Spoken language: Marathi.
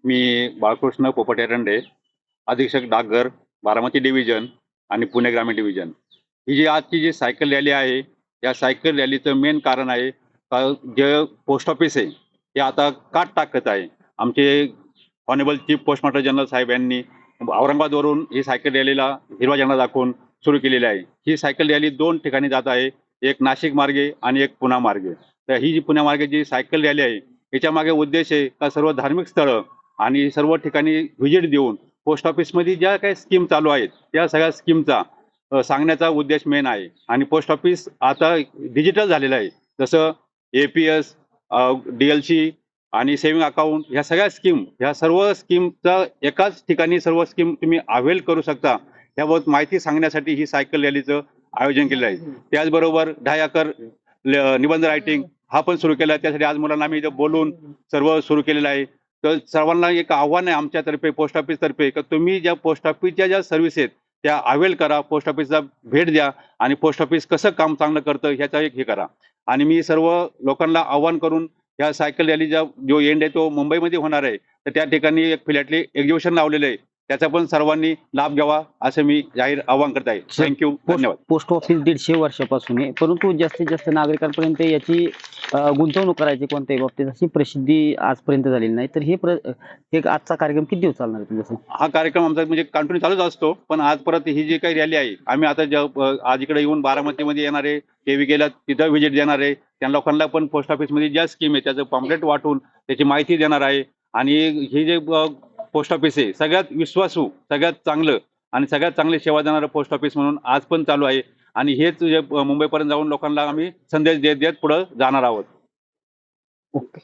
मी बाळकृष्ण पोपट एरंडे, अधीक्षक डाकघर बारामती डिव्हिजन आणि पुणे ग्रामीण डिव्हिजन. ही जी आजची जी सायकल रॅली आहे, या सायकल रॅलीचं मेन कारण आहे का जे पोस्ट ऑफिस आहे हे आता काट टाकत आहे. आमचे honourable chief post master general साहेब यांनी औरंगाबादवरून ही सायकल रॅलीला हिरवा झेंडा दाखवून सुरू केलेली आहे. ही सायकल रॅली 2 ठिकाणी जात आहे, एक नाशिक मार्गे आणि एक पुणे मार्गे. तर ही जी पुणे मार्गे जी सायकल रॅली आहे याच्या मागे उद्देश आहे का सर्व धार्मिक स्थळं आणि सर्व ठिकाणी व्हिजिट देऊन पोस्ट ऑफिसमध्ये ज्या काही स्कीम चालू आहेत त्या सगळ्या स्कीमचा सांगण्याचा उद्देश मेन आहे. आणि पोस्ट ऑफिस आता डिजिटल झालेलं आहे. जसं APS, DLC आणि सेव्हिंग अकाउंट ह्या सगळ्या स्कीम, ह्या सर्व स्कीमचा एकाच ठिकाणी सर्व स्कीम तुम्ही अवेल करू शकता याबाबत माहिती सांगण्यासाठी ही सायकल रॅलीचं आयोजन केलं आहे. त्याचबरोबर 10 एकर निबंध रायटिंग हा पण सुरू केला आहे. त्यासाठी आज मुलांना आम्ही इथं बोलून सर्व सुरू केलेलं आहे. तर सर्वांना एक आव्हान आहे आमच्यातर्फे पोस्ट ऑफिसतर्फे की तुम्ही ज्या पोस्ट ऑफिसच्या ज्या सर्व्हिस आहेत त्या अवेल करा, पोस्ट ऑफिसला भेट द्या आणि पोस्ट ऑफिस कसं काम चांगलं करतं ह्याचा एक हे करा. आणि मी सर्व लोकांना आव्हान करून या सायकल रॅलीचा जो एंड आहे तो मुंबईमध्ये होणार आहे. तर त्या ठिकाणी एक फिलॅटली एक्झिबिशन लावलेलं आहे, त्याचा पण सर्वांनी लाभ घ्यावा असं मी जाहीर आवाहन करत आहे. थँक्यू, धन्यवाद. पोस्ट ऑफिस 150 वर्षापासून आहे, परंतु जास्तीत जास्त नागरिकांपर्यंत याची गुंतवणूक करायची कोणत्याही बाबतीत अशी प्रसिद्धी आजपर्यंत झालेली नाही. तर हे आजचा कार्यक्रम किती दिवस चालणार आहे तुमचा? हा कार्यक्रम आमचा म्हणजे कंटिन्यू चालूच असतो, पण आज परत ही जी काही रॅली आहे आम्ही आता आज इकडे येऊन बारामतीमध्ये येणार आहे, KVKला तिथं व्हिजिट देणार आहे. त्या लोकांना पण पोस्ट ऑफिसमध्ये ज्या स्कीम आहे त्याचं पॉम्पलेट वाटून त्याची माहिती देणार आहे. आणि हे जे पोस्ट ऑफिस आहे सगळ्यात विश्वासू, सगळ्यात चांगलं आणि सगळ्यात चांगली सेवा देणारं पोस्ट ऑफिस म्हणून आज पण चालू आहे. आणि हेच मुंबईपर्यंत जाऊन लोकांना आम्ही संदेश देत देत पुढे जाणार आहोत. ओके.